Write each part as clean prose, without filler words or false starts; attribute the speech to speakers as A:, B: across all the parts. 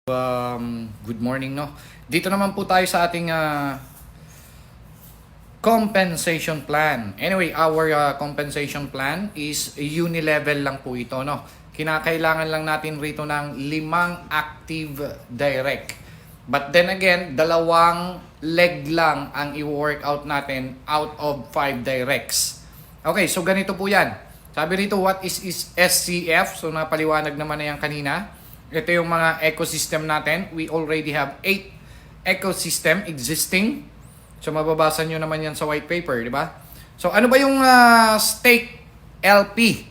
A: Good morning, no? Dito naman po tayo sa ating compensation plan. Anyway, our compensation plan is unilevel lang po ito, no? Kinakailangan lang natin rito ng 5 active direct. But then again, 2 leg lang ang i-workout natin out of 5 directs. Okay, so ganito po yan. Sabi rito, what is SCF? So napaliwanag naman na yan kanina. Ito yung mga ecosystem natin. We already have 8 ecosystem existing. So mababasa nyo naman yan sa white paper, di ba? So ano ba yung stake LP?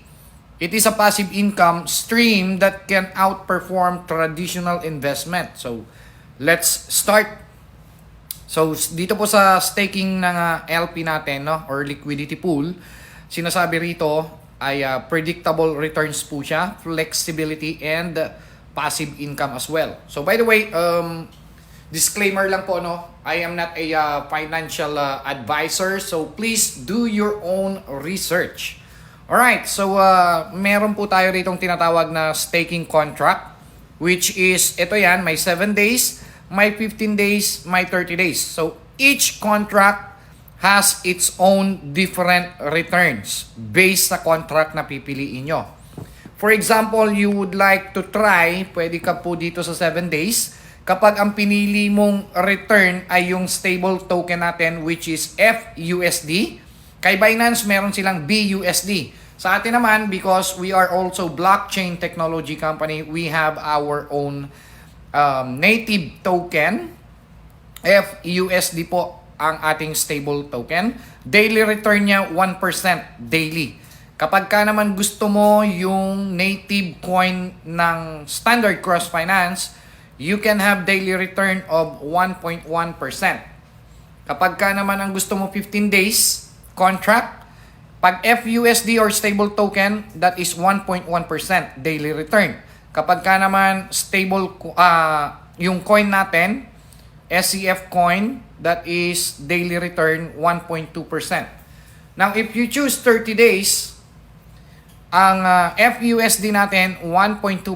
A: It is a passive income stream that can outperform traditional investment. So let's start. So dito po sa staking ng LP natin, no, or liquidity pool, sinasabi rito ay predictable returns po siya, flexibility, and passive income as well. So by the way, disclaimer lang po, no, I am not a financial advisor, so please do your own research. Alright, so meron po tayo ritong tinatawag na staking contract, which is, ito yan, may 7 days, may 15 days, may 30 days. So each contract has its own different returns based sa contract na pipiliin nyo. For example, you would like to try, pwede ka po dito sa 7 days, kapag ang pinili mong return ay yung stable token natin, which is FUSD. Kay Binance, meron silang BUSD. Sa atin naman, because we are also blockchain technology company, we have our own native token. FUSD po ang ating stable token. Daily return niya 1% daily. Kapag ka naman gusto mo yung native coin ng Standard Cross Finance, you can have daily return of 1.1%. Kapag ka naman ang gusto mo 15 days contract, pag FUSD or stable token, that is 1.1% daily return. Kapag ka naman stable yung coin natin, SCF coin, that is daily return 1.2%. Now, if you choose 30 days, ang FUSD natin 1.2%.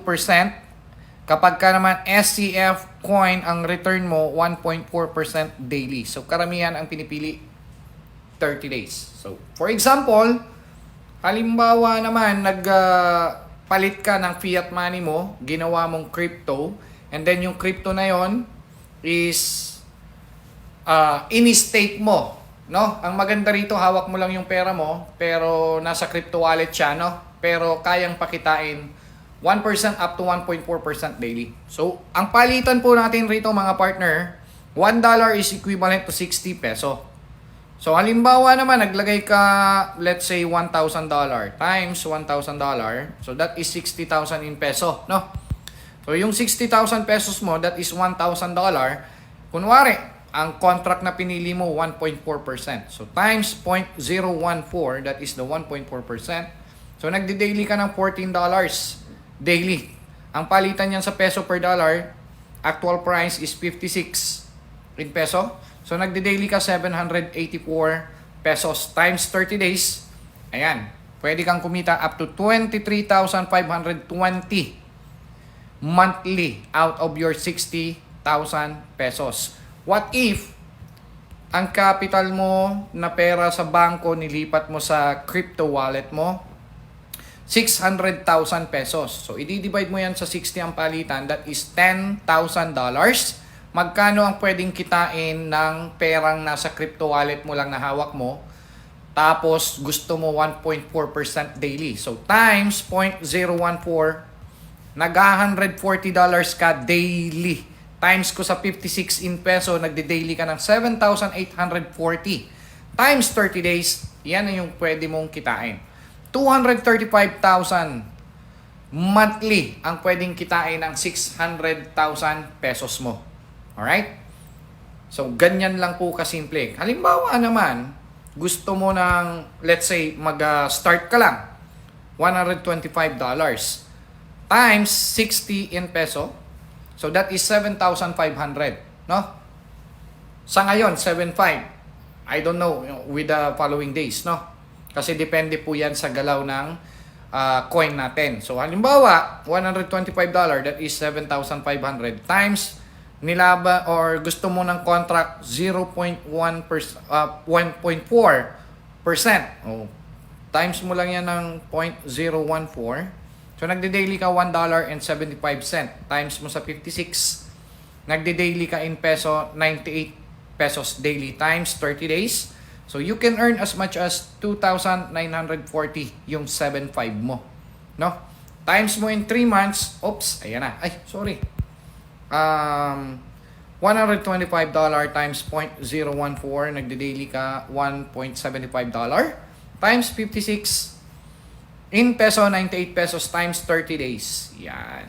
A: Kapag ka naman SCF coin, ang return mo 1.4% daily. So karamihan ang pinipili 30 days. So for example, halimbawa naman nagpalit ka ng fiat money mo, ginawa mong crypto, and then yung crypto na yon is in-stake mo, no? Ang maganda rito, hawak mo lang yung pera mo, pero nasa crypto wallet siya, no? Pero kayang pakitain 1% up to 1.4% daily. So, ang palitan po natin rito mga partner, $1 is equivalent to 60 peso. So, halimbawa naman, naglagay ka, let's say, $1,000 times $1,000. So, that is 60,000 in peso, no? So, yung 60,000 pesos mo, that is $1,000. Kunwari, ang contract na pinili mo, 1.4%. So, times 0.014, that is the 1.4%. So, nagdi-daily ka ng $14 daily. Ang palitan niyan sa peso per dollar, actual price is 56 in peso. So, nagdi-daily ka 784 pesos times 30 days. Ayan, pwede kang kumita up to 23,520 monthly out of your 60,000 pesos. What if ang capital mo na pera sa bangko nilipat mo sa crypto wallet mo? 600,000 pesos. So, i-divide mo yan sa 60 ang palitan. That is $10,000. Magkano ang pwedeng kitain ng perang nasa crypto wallet mo lang na hawak mo? Tapos, gusto mo 1.4% daily. So, times 0.014, nag-$140 ka daily. Times ko sa 56 in peso, nagde-daily ka ng 7,840. Times 30 days, yan na yung pwede mong kitain. 235,000 monthly ang pwedeng kitain ng 600,000 pesos mo. Alright? So, ganyan lang po kasimple. Halimbawa naman, gusto mo ng, let's say, mag-start ka lang, $125 times 60 in peso. So, that is 7,500. No? Sa ngayon, 7,500. I don't know with the following days, no? Kasi depende po yan sa galaw ng coin natin. So halimbawa, $125, that is 7,500 times nilaba or gusto mo ng contract 0.1%, 1.4%. Oh, times mo lang yan ng 0.014. So nagde-daily ka $1.75 times mo sa 56. Nagde-daily ka in peso 98 pesos daily times 30 days. So you can earn as much as 2,940 yung 7.5 mo, no? Times mo in 3 months, oops, ayan na. Ay, sorry. $125 times 0.014, nagde-daily ka $1.75 times 56 in peso 98 pesos times 30 days. Yan.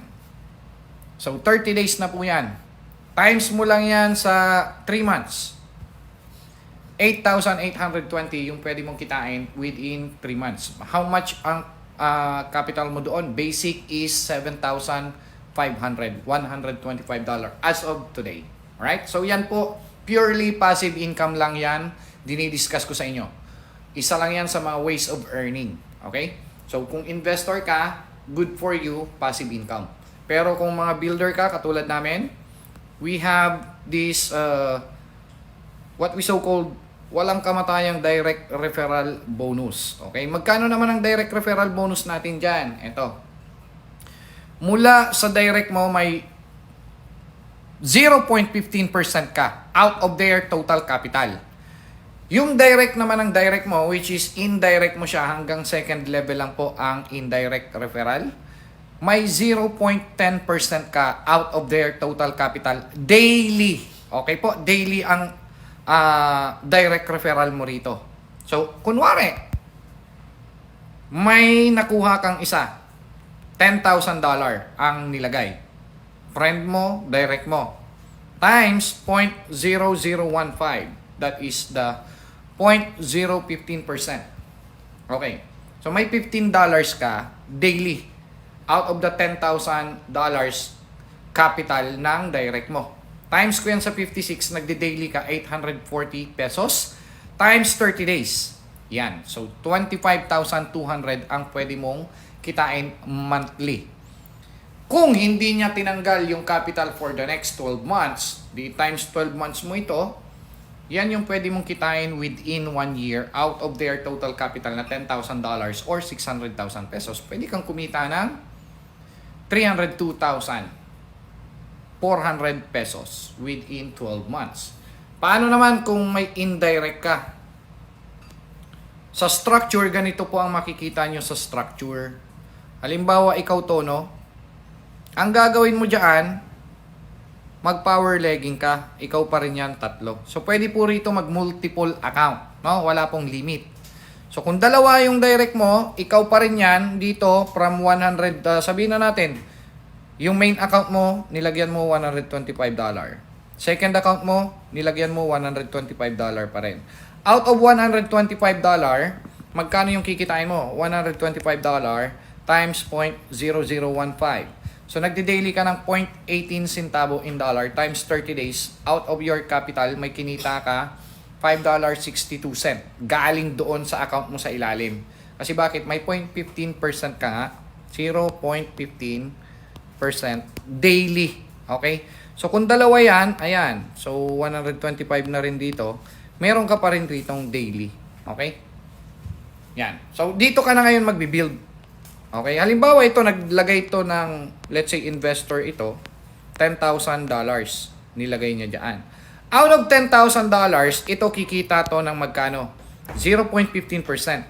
A: So 30 days na po yan. Times mo lang yan sa 3 months. 8,820 yung pwede mong kitain within 3 months. How much ang capital mo doon? Basic is $7,500, $125 as of today. Alright? So yan po, purely passive income lang yan. Dinidiscuss ko sa inyo. Isa lang yan sa mga ways of earning. Okay? So kung investor ka, good for you, passive income. Pero kung mga builder ka, katulad namin, we have this, what we so-called, walang kamatayang direct referral bonus. Okay? Magkano naman ang direct referral bonus natin dyan? Ito. Mula sa direct mo, may 0.15% ka out of their total capital. Yung direct naman ng direct mo, which is indirect mo siya, hanggang second level lang po ang indirect referral, may 0.10% ka out of their total capital daily. Okay po? Daily ang direct referral mo rito. So, kunwari, may nakuha kang isa, $10,000 ang nilagay. Friend mo, direct mo, times 0.0015. That is the 0.015%. Okay. So, may $15 ka daily out of the $10,000 capital ng direct mo. Times ko yan sa 56, nagde-daily ka 840 pesos times 30 days. Yan. So, 25,200 ang pwede mong kitain monthly. Kung hindi niya tinanggal yung capital for the next 12 months, di times 12 months mo ito, yan yung pwede mong kitain within 1 year out of their total capital na $10,000 or 600,000 pesos. Pwede kang kumita ng 302,400 pesos within 12 months. Paano naman kung may indirect ka? Sa structure, ganito po ang makikita nyo sa structure. Halimbawa, ikaw to, no? Ang gagawin mo dyan, mag-power legging ka. Ikaw pa rin yan, 3. So, pwede po rito mag-multiple account. No? Wala pong limit. So, kung dalawa yung direct mo, ikaw pa rin yan dito from 100, sabihin na natin, yung main account mo, nilagyan mo $125. Second account mo, nilagyan mo $125 pa rin. Out of $125, magkano yung kikitain mo? $125 times 0.0015. So, nagdi-daily ka ng 0.18 centavo in dollar times 30 days. Out of your capital, may kinita ka $5.62. Galing doon sa account mo sa ilalim. Kasi bakit? May 0.15% ka nga. 0.15% daily. Okay? So, kung dalawa yan, ayan. So, 125 na rin dito. Meron ka pa rin ritong daily. Okay? Yan. So, dito ka na ngayon magbibuild. Okay, halimbawa ito, naglagay ito ng, let's say, investor ito, $10,000 nilagay niya dyan. Out of $10,000, ito kikita to ng magkano? 0.15%.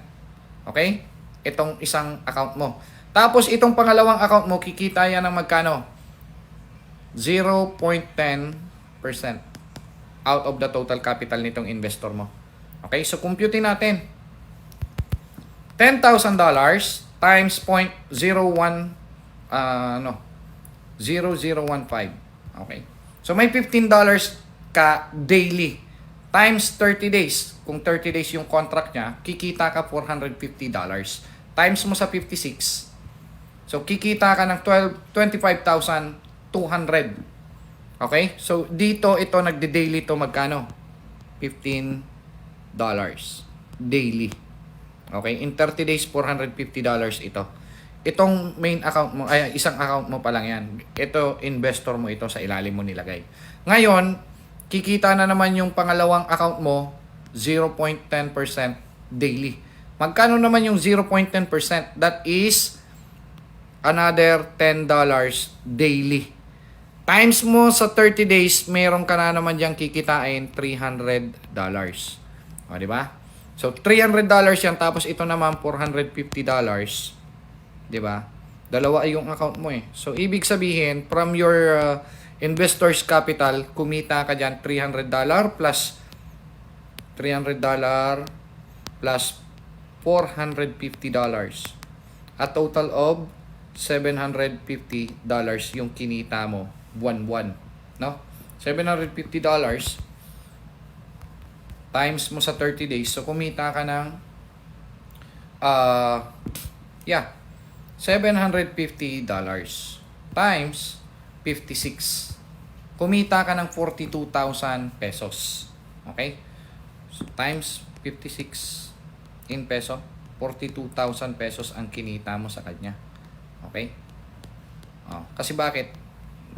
A: Okay? Itong isang account mo. Tapos itong pangalawang account mo, kikita yan ng magkano? 0.10% out of the total capital nitong investor mo. Okay, so computing natin. $10,000 times 0.0015. Okay. So may $15 ka daily times 30 days. Kung 30 days yung contract niya, kikita ka $450. Times mo sa 56. So kikita ka ng 25,200. Okay? So dito ito nagde-daily to magkano? $15 daily. Okay, in 30 days, $450 ito. Itong main account mo, ay isang account mo pa lang yan. Ito, investor mo ito sa ilalim mo nilagay. Ngayon, kikita na naman yung pangalawang account mo, 0.10% daily. Magkano naman yung 0.10%? That is another $10 daily. Times mo sa 30 days, meron ka na naman diyang kikitain $300. O, di ba? So, $300 yan, tapos ito naman $450. 'Di ba? Dalawa ay yung account mo eh. So ibig sabihin from your investors capital, kumita ka diyan $300 plus $300 plus $450. A total of $750 yung kinita mo buwan-buwan, no? $750 times mo sa 30 days. So kumita ka ng $750 times 56. Kumita ka ng 42,000 pesos. Okay? So, times 56 in peso, 42,000 pesos ang kinita mo sa kanya. Okay? Kasi bakit?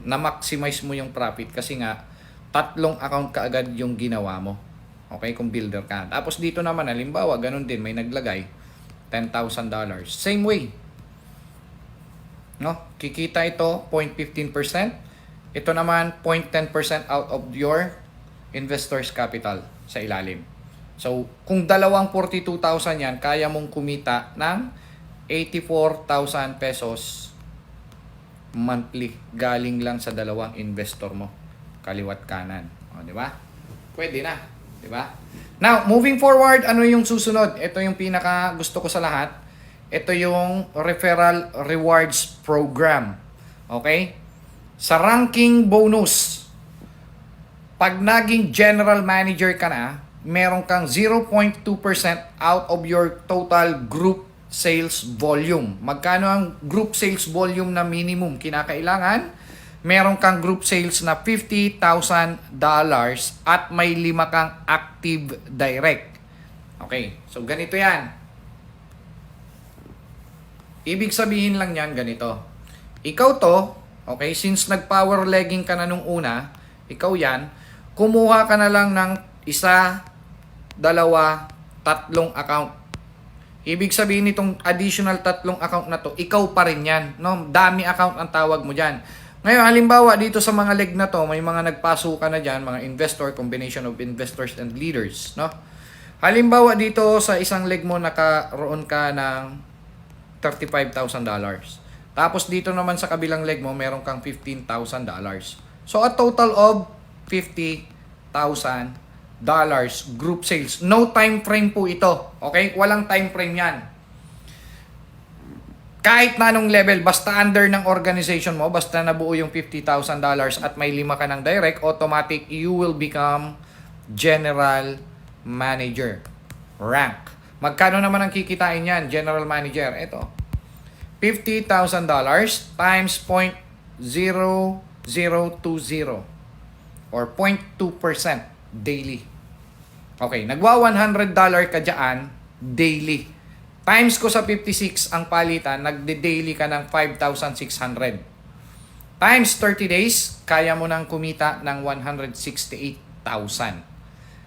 A: Na-maximize mo yung profit kasi nga tatlong account ka agad yung ginawa mo. Okay? Kung builder ka. Tapos dito naman, halimbawa, ganun din, may naglagay $10,000. Same way. No? Kikita ito 0.15%. Ito naman 0.10% out of your investors capital sa ilalim. So, kung dalawang 42,000 yan, kaya mong kumita ng 84,000 pesos monthly galing lang sa dalawang investor mo, kaliwat kanan. O, di ba? Pwede na, di ba? Now, moving forward, ano yung susunod? Ito yung pinaka gusto ko sa lahat. Ito yung referral rewards program. Okay? Sa ranking bonus, pag naging general manager ka na, meron kang 0.2% out of your total group sales volume. Magkano ang group sales volume na minimum kinakailangan? Meron kang group sales na $50,000 at may 5 kang active direct. Okay, so ganito yan. Ibig sabihin lang yan ganito. Ikaw to, okay, since nag-power legging ka na nung una, ikaw yan, kumuha ka na lang ng 1, 2, 3 account. Ibig sabihin nitong additional 3 account na to, ikaw pa rin yan. No? Dami account ang tawag mo dyan. Ngayon, halimbawa dito sa mga leg na to, may mga nagpasukan na dyan, mga investor, combination of investors and leaders. No? Halimbawa dito sa isang leg mo, nakaroon ka ng $35,000. Tapos dito naman sa kabilang leg mo, meron kang $15,000. So a total of $50,000 group sales. No time frame po ito. Okay? Walang time frame yan. Kahit na anong level, basta under ng organization mo, basta nabuo yung $50,000 at may 5 ka ng direct, automatic you will become general manager rank. Magkano naman ang kikitain yan, general manager? Ito, $50,000 times 0.0020 or 0.2% daily. Okay, nagwa $100 ka dyan daily. Times ko sa 56 ang palitan, nagde-daily ka ng 5,600. Times 30 days, kaya mo nang kumita ng 168,000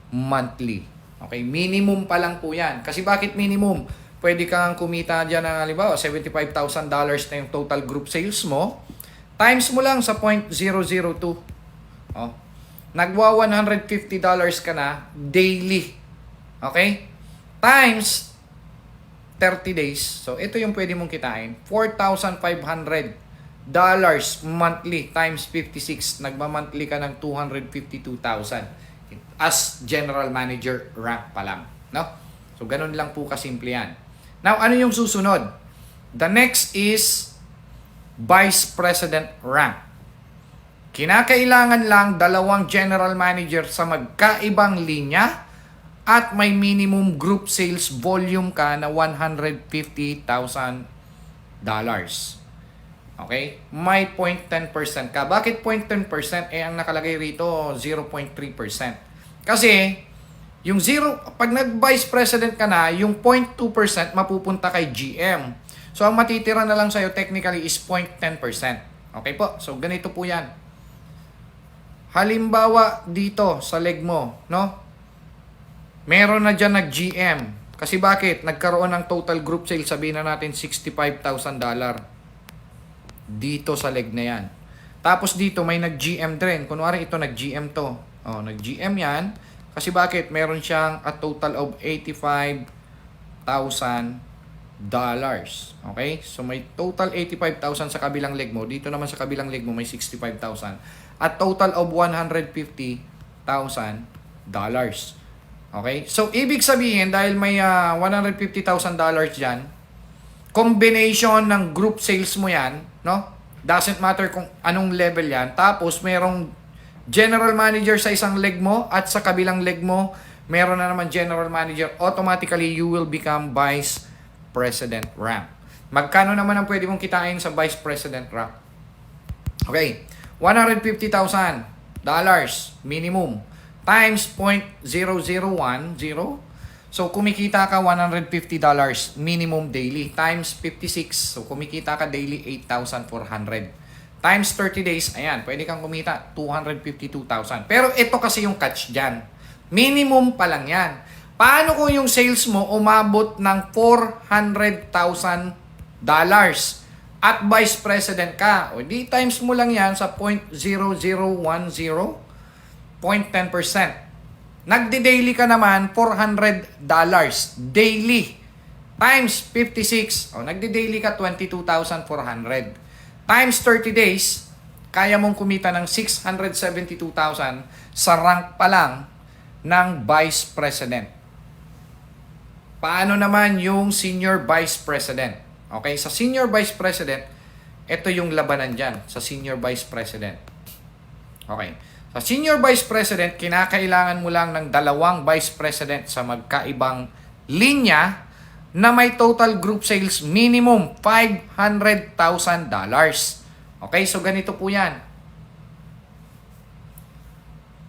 A: monthly. Okay, minimum pa lang po yan. Kasi bakit minimum? Pwede kang kumita dyan ng halimbawa, $75,000 na yung total group sales mo. Times mo lang sa 0.002. Oh. Nagwa $150 ka na daily. Okay? Times 30 days. So, ito yung pwede mong kitain. $4,500 monthly times 56. Nagma-monthly ka ng 252,000. As general manager rank pa lang, no? So ganun lang po kasimple yan. Now, ano yung susunod? The next is vice president rank. Kinakailangan lang 2 general manager sa magkaibang linya at may minimum group sales volume ka na $150,000. Okay? May 0.10% ka. Bakit 0.10%? Ang nakalagay rito 0.3%. Kasi, pag nag-vice president ka na, yung 0.2% mapupunta kay GM. So, ang matitira na lang sa'yo technically is 0.10%. Okay po? So, ganito po yan. Halimbawa, dito sa leg mo, no? Meron na dyan nag-GM. Kasi bakit? Nagkaroon ng total group sale, sabihin na natin $65,000 dito sa leg na yan. Tapos dito may nag-GM din. Kunwari ito nag-GM to. Oh, nag-GM yan. Kasi bakit? Meron siyang a total of $85,000. Okay? So may total 85,000 sa kabilang leg mo. Dito naman sa kabilang leg mo may 65,000. At total of $150,000. Okay? So, ibig sabihin, dahil may $150,000 dyan, combination ng group sales mo yan, no? Doesn't matter kung anong level yan. Tapos, merong general manager sa isang leg mo at sa kabilang leg mo, meron na naman general manager. Automatically, you will become vice president rank. Magkano naman ang pwede mong kitain sa vice president rank? Okay. $150,000 minimum times 0.0010. So, kumikita ka $150 minimum daily times 56. So, kumikita ka daily 8,400. Times 30 days, ayan, pwede kang kumita 252,000. Pero ito kasi yung catch dyan. Minimum pa lang yan. Paano kung yung sales mo umabot ng $400,000 at vice president ka? O di times mo lang yan sa 0.0010. 0.10%. Nagdi-daily ka naman $400 daily times 56. O nagdi-daily ka 22,400 times 30 days. Kaya mong kumita ng 672,000 sa rank pa lang ng vice president. Paano naman yung senior vice president? Okay, sa senior vice president, ito yung labanan dyan sa senior vice president. Okay. Sa senior vice president, kinakailangan mo lang ng 2 vice president sa magkaibang linya na may total group sales minimum $500,000. Okay, so ganito po yan.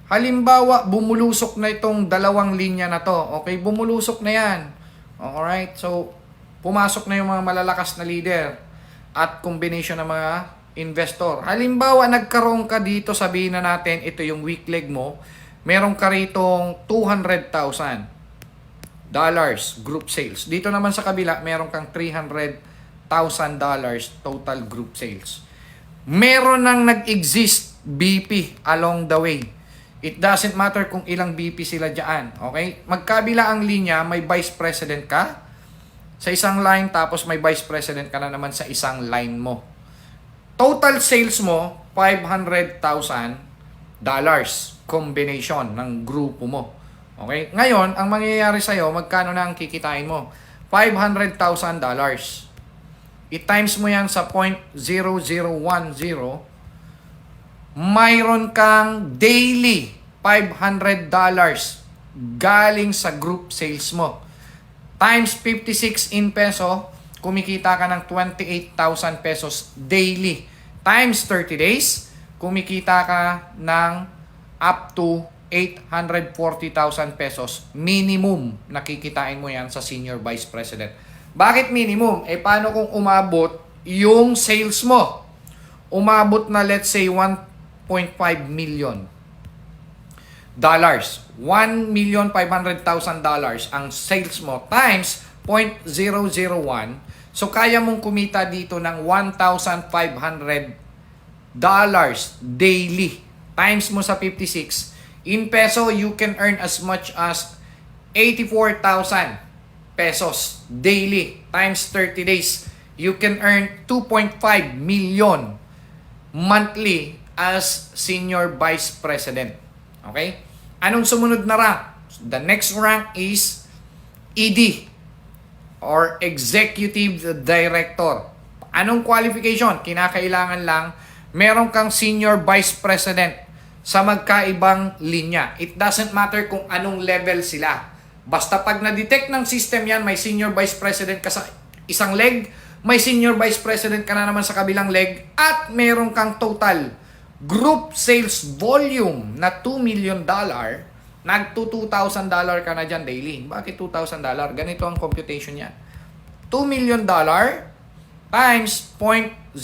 A: Halimbawa, bumulusok na itong 2 linya na to. Okay, bumulusok na yan. Alright, so pumasok na yung mga malalakas na leader at combination ng mga investor. Halimbawa, nagkaroon ka dito, sabihin na natin, ito yung weak leg mo, meron ka ritong $200,000 group sales. Dito naman sa kabila, meron kang $300,000 total group sales. Meron nang nag-exist BP along the way. It doesn't matter kung ilang BP sila dyan. Okay? Magkabila ang linya, may vice president ka sa isang line, tapos may vice president ka na naman sa isang line mo. Total sales mo, $500,000 combination ng grupo mo. Okay? Ngayon, ang mangyayari sa'yo, magkano na ang kikitain mo? $500,000. I-times mo yan sa 0.0010, mayroon kang daily $500 galing sa group sales mo. Times 56 in peso, kumikita ka ng 28,000 pesos daily. Times 30 days, kumikita ka ng up to 840,000 pesos minimum nakikitain mo yan sa senior vice president. Bakit minimum? Paano kung umabot yung sales mo? Umabot na let's say $1.5 million. $1,500,000 ang sales mo times 0.001. So, kaya mong kumita dito ng $1,500 daily. Times mo sa 56. In peso, you can earn as much as 84,000 pesos daily. Times 30 days. You can earn 2.5 million monthly as senior vice president. Okay? Anong sumunod na rank? The next rank is ED or Executive Director. Anong qualification? Kinakailangan lang meron kang Senior Vice President sa magkaibang linya. It doesn't matter kung anong level sila. Basta pag na-detect ng system yan, may Senior Vice President ka sa isang leg, may Senior Vice President ka na naman sa kabilang leg, at meron kang total group sales volume na $2 million, nagto $2,000 ka na dyan daily. Bakit $2,000? Ganito ang computation yan. $2 million times 0.001,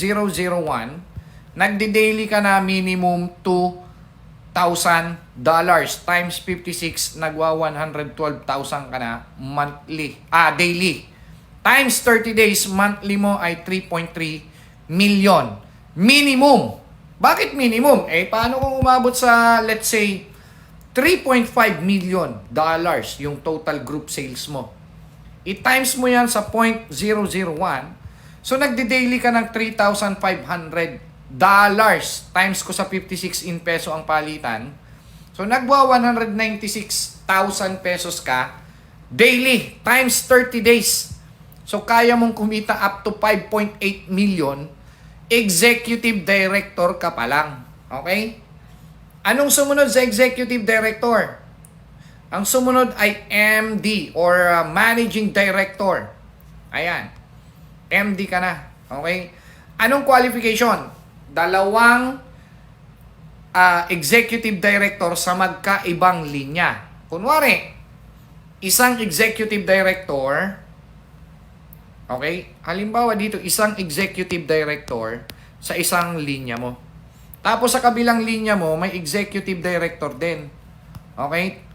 A: nagdi-daily ka na minimum $2,000 times 56, nagwa 112,000 ka na daily. Times 30 days, monthly mo ay 3.3 million. Minimum. Bakit minimum? Paano kung umabot sa, let's say, $3.5 million yung total group sales mo? I-times mo yan sa 0.001. So, nagdi-daily ka ng $3,500 times ko sa 56 in peso ang palitan. So, nagwa 196,000 pesos ka daily times 30 days. So, kaya mong kumita up to 5.8 million. Executive director ka pa lang. Okay? Anong sumunod sa executive director? Ang sumunod ay MD or managing director. Ayan. MD ka na. Okay? Anong qualification? Dalawang executive director sa magkaibang linya. Kunwari, isang executive director, okay? Halimbawa dito, isang executive director sa isang linya mo. Tapos sa kabilang linya mo, may executive director din. Okay?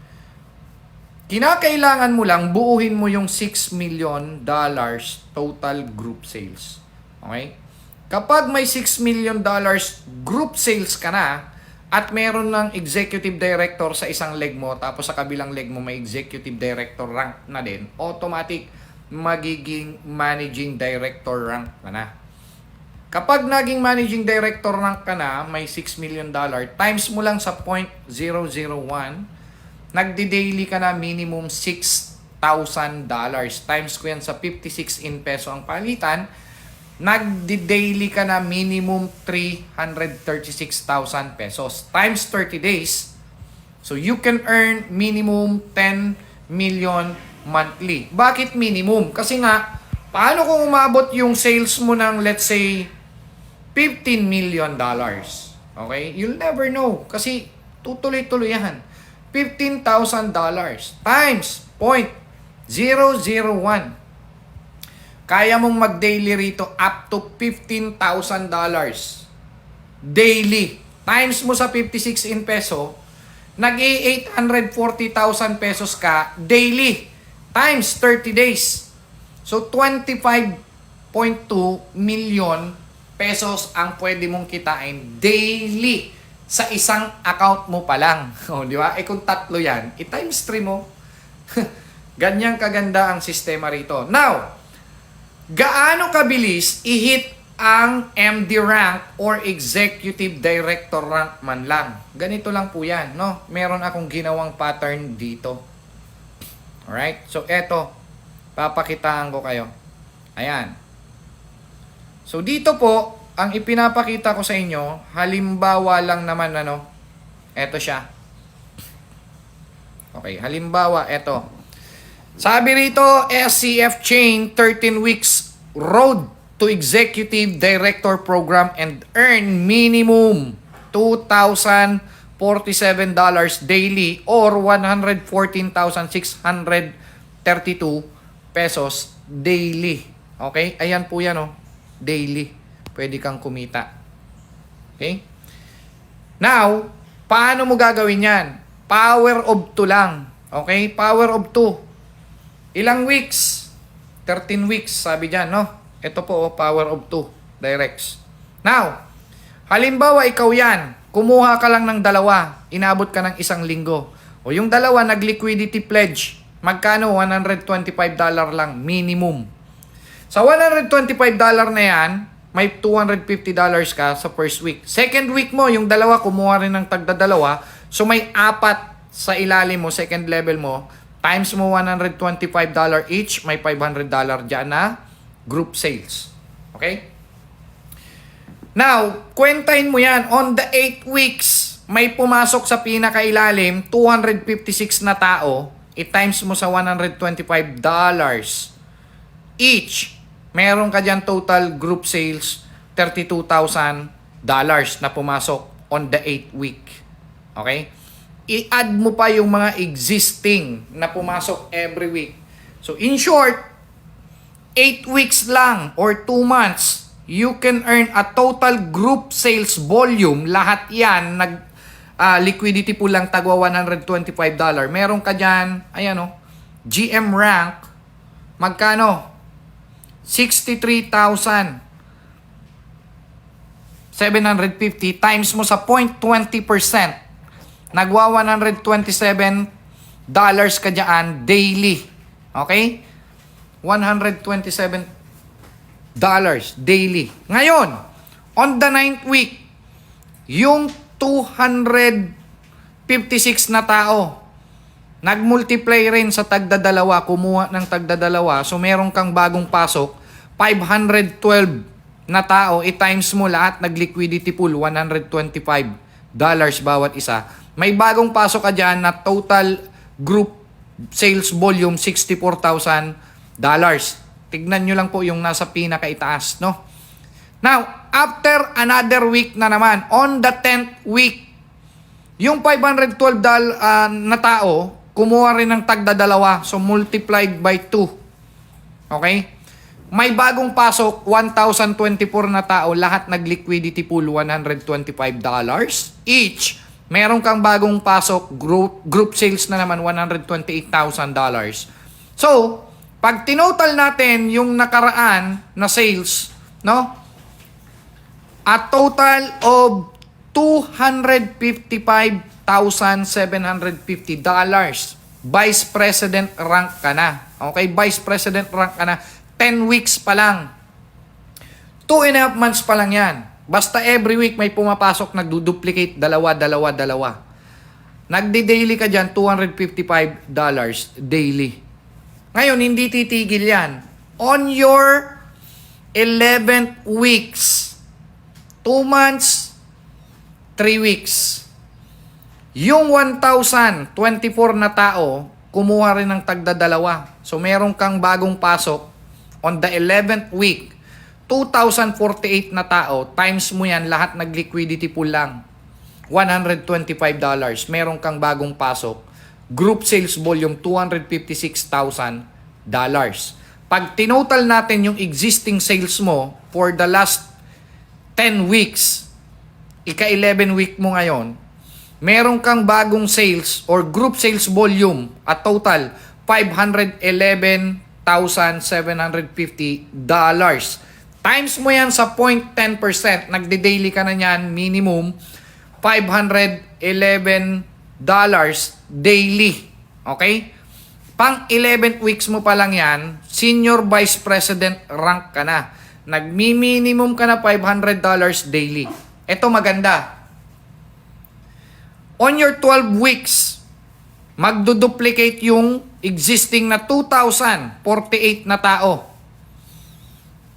A: Kinakailangan mo lang buuhin mo yung $6 million total group sales. Okay? Kapag may $6 million group sales ka na at meron ng executive director sa isang leg mo tapos sa kabilang leg mo may executive director rank na din, automatic magiging managing director rank ka na. Kapag naging managing director rank ka na, may $6 million, times mo lang sa 0.001, nagdi-daily ka na minimum $6,000. Times ko yan sa 56 in peso ang palitan, nagdi-daily ka na minimum 336,000 pesos. Times 30 days, so you can earn minimum 10 million monthly. Bakit minimum? Kasi nga, paano kung umabot yung sales mo ng let's say $15 million? Okay? You'll never know. Kasi tutuloy-tuloy yan. $15,000 times 0.001. Kaya mong mag-daily rito up to $15,000 daily. Times mo sa 56 in peso, nag-840,000 pesos ka daily. Times 30 days. So, 25.2 million pesos ang pwede mong kitain daily sa isang account mo pa lang. O, di ba? Kung tatlo yan, i-times 3 mo. Ganyang kaganda ang sistema rito. Now, gaano kabilis i-hit ang MD rank or executive director rank man lang? Ganito lang po yan, no? Meron akong ginawang pattern dito. Alright? So, eto. Papakitaan ko kayo. Ayan. So, dito po, ang ipinapakita ko sa inyo, halimbawa lang naman, eto siya. Okay, halimbawa, eto. Sabi rito, SCF chain, 13 weeks road to executive director program and earn minimum $2,047 daily or 114,632 pesos daily. Okay? Ayan po yan, daily. Pwede kang kumita. Okay? Now, paano mo gagawin yan? Power of 2 lang. Okay? Power of 2. Ilang weeks? 13 weeks, sabi dyan, no? Ito po, power of 2. Directs. Now, halimbawa ikaw yan. Kumuha ka lang ng dalawa. Inabot ka ng 1 linggo. O yung dalawa, nag-liquidity pledge. Magkano? $125 lang. Minimum. Sa $125 na yan, may $250 ka sa first week. Second week mo, yung dalawa, kumuha rin ng tagda-dalawa. So, may 4 sa ilalim mo, second level mo. Times mo $125 each, may $500 dyan na group sales. Okay? Now, kwentahin mo yan. On the 8 weeks, may pumasok sa pinakailalim, 256 na tao. I-times mo sa $125 each. Meron ka dyan total group sales, $32,000 na pumasok on the 8th week. Okay? I-add mo pa yung mga existing na pumasok every week. So, in short, 8 weeks lang or 2 months, you can earn a total group sales volume. Lahat yan, liquidity pool lang tagwa $125. Meron ka dyan, ayan o, GM rank, magkano? 63,750 times mo sa 0.20%. Nagwa $127 ka dyan daily. Okay? $127 daily. Ngayon, on the 9th week, yung 256 na tao, nag-multiply rin sa tagdadalawa, kumuha ng tagdadalawa, so meron kang bagong pasok, 512 na tao, i-times mo lahat, nag-liquidity pool, $125 bawat isa. May bagong pasok ka dyan na total group sales volume, $64,000. Tignan nyo lang po yung nasa pinakaitaas, no? Now, after another week na naman, on the 10th week, yung 512 na tao, kumuha rin ng tagdadalawa, so multiplied by 2. Okay? May bagong pasok, 1,024 na tao, lahat nag-liquidity pool, $125 each. Meron kang bagong pasok, group sales na naman, $128,000. So, pag tinotal natin yung nakaraan na sales, no? A total of $255,750. Vice President rank ka na. Okay? Vice President rank ka na. 10 weeks pa lang. 2.5 months pa lang yan. Basta every week may pumapasok, nagduduplicate, dalawa. Nagdi-daily ka dyan, $255 daily. Ngayon, hindi titigil yan. On your 11th weeks, 2 months, 3 weeks. Yung 1,024 na tao, kumuha rin ng tagdadalawa. So, meron kang bagong pasok. On the 11th week, 2,048 na tao, times mo yan, lahat nag-liquidity pool lang. $125. Meron kang bagong pasok. Group sales volume, $256,000. Pag tinotal natin yung existing sales mo for the last 10 weeks, ika-11 week mo ngayon, meron kang bagong sales or group sales volume at total $511,750. Times mo yan sa 0.10%, nagde-daily ka na yan, minimum $511 daily. Okay? Pang 11 weeks mo pa lang yan, Senior Vice President rank ka na. Nagmi-minimum ka na $500 daily. Ito maganda. On your 12 weeks, magduduplicate yung existing na 2,048 na tao.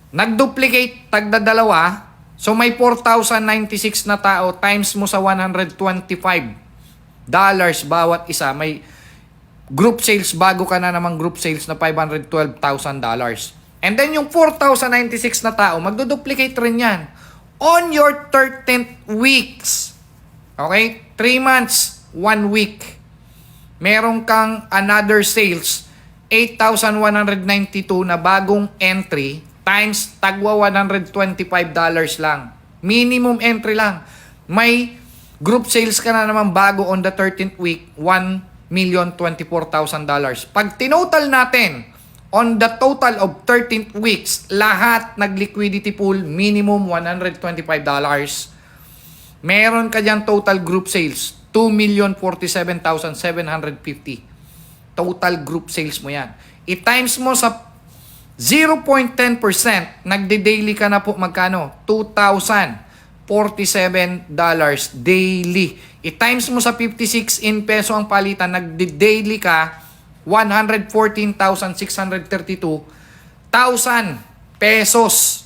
A: Nagduplicate, tagdadalawa, so may 4,096 na tao, times mo sa $125 bawat isa. May group sales, bago ka na namang group sales na $512,000. And then yung 4,096 na tao, magduduplicate rin yan. On your 13th weeks, okay? 3 months, 1 week. Meron kang another sales, 8,192 na bagong entry, times tagwa $125 lang. Minimum entry lang. May group sales ka na naman bago on the 13th week, $1,024,000. Pag tinotal natin, on the total of 13 weeks, lahat nag-liquidity pool, minimum $125. Meron ka dyan total group sales, $2,047,750. Total group sales mo yan. I-times mo sa 0.10%, nagde-daily ka na po magkano? $2,047 daily. I-times mo sa 56 in peso ang palitan, nagde-daily ka 114,632 pesos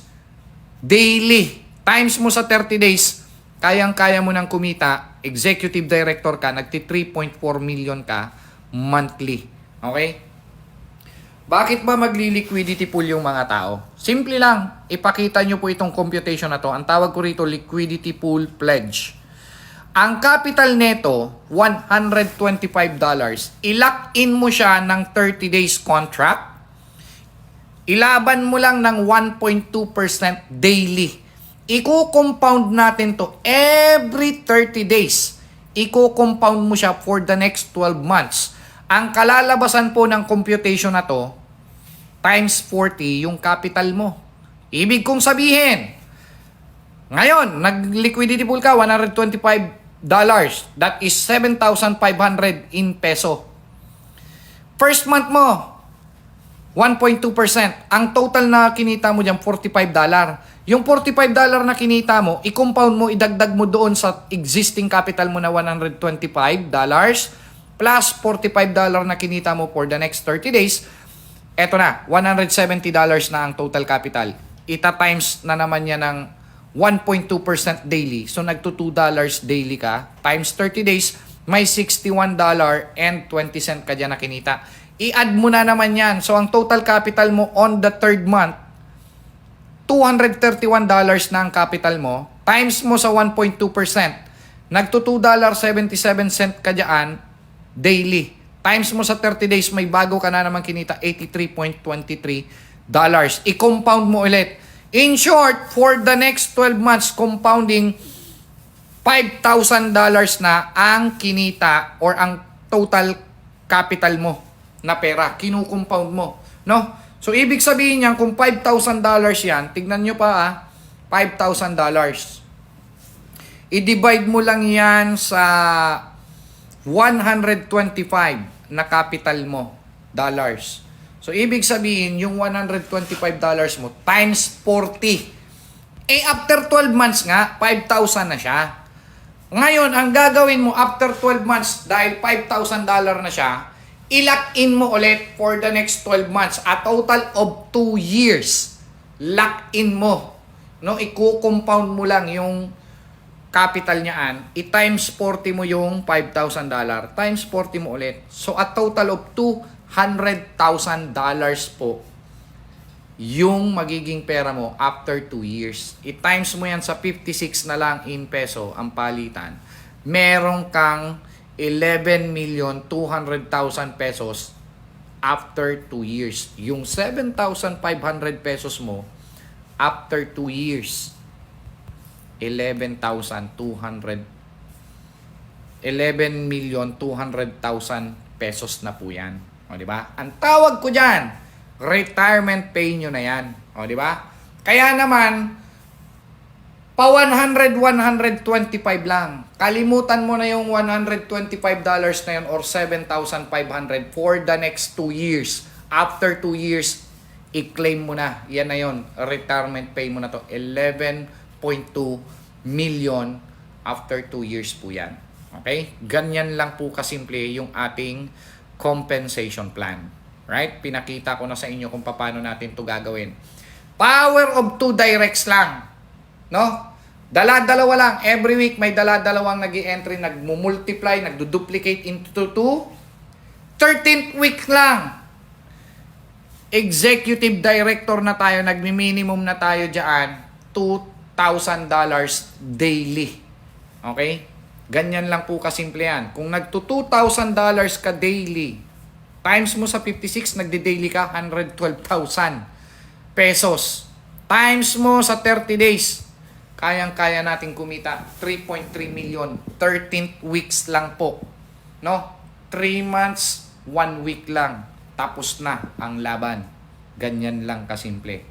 A: daily. Times mo sa 30 days, kayang-kaya mo nang kumita. Executive Director ka, nagti 3.4 million ka monthly. Okay? Bakit ba magli-liquidity pool yung mga tao? Simple lang, ipakita nyo po itong computation na to. Ang tawag ko rito, liquidity pool pledge. Ang capital neto, $125. I-lock in mo siya ng 30 days contract. Ilaban mo lang ng 1.2% daily. Iko-compound natin to every 30 days. Iko-compound mo siya for the next 12 months. Ang kalalabasan po ng computation na to, times 40 yung capital mo. Ibig kong sabihin, ngayon, nag-liquidity pool ka, $125. That is 7,500 in peso. First month mo, 1.2%. Ang total na kinita mo dyan, $45. Yung $45 na kinita mo, i-compound mo, idagdag mo doon sa existing capital mo na $125 plus $45 na kinita mo for the next 30 days. Eto na, $170 na ang total capital. Ita-times na naman yan ng 1.2% daily. So, nagto $2 daily ka. Times 30 days, may $61.20 ka dyan na kinita. I-add mo na naman yan. So, ang total capital mo on the third month, $231 na ang capital mo. Times mo sa 1.2%. Nagto $2.77 ka dyan daily. Times mo sa 30 days, may bago ka na naman kinita, $83.23. I-compound mo ulit. In short, for the next 12 months, compounding $5,000 na ang kinita or ang total capital mo na pera. Kinu-compound mo. No? So, ibig sabihin niyan, kung $5,000 yan, tignan nyo pa $5,000. I-divide mo lang yan sa 125 na capital mo, dollars. So, ibig sabihin, yung $125 mo times 40. After 12 months nga, 5,000 na siya. Ngayon, ang gagawin mo after 12 months, dahil $5,000 na siya, i-lock in mo ulit for the next 12 months. A total of 2 years. Lock in mo. No? I-compound mo lang yung capital niyaan. I-times 40 mo yung $5,000. Times 40 mo ulit. So, a total of $200,000 po yung magiging pera mo after 2 years. I-times mo yan sa 56 na lang in peso ang palitan. Meron kang 11,200,000 pesos after 2 years. Yung 7,500 pesos mo after 2 years, 11,200,000 pesos na po yan. O, di ba? Ang tawag ko dyan, retirement pay nyo na yan. O, di ba? Kaya naman, pa 125 lang. Kalimutan mo na yung $125 na yun or 7,500 for the next 2 years. After 2 years, i-claim mo na. Yan na yun. Retirement pay mo na to. 11.2 million after 2 years po yan. Okay? Ganyan lang po kasimple yung ating compensation plan. Right? Pinakita ko na sa inyo kung paano natin to gagawin. Power of 2 directs lang. No? Dala-dalawa lang. Every week may dala-dalawang nag-i-entry, nagmumultiply, nagduduplicate into 2. 13th week lang. Executive director na tayo, nagmi-minimum na tayo dyan, $2,000 daily. Okay? Ganyan lang po kasimple yan. Kung nagto $2,000 ka daily, times mo sa 56, nagde-daily ka, 112,000 pesos. Times mo sa 30 days, kayang-kaya natin kumita 3.3 million. 13 weeks lang po. No? 3 months, 1 week lang. Tapos na ang laban. Ganyan lang kasimple.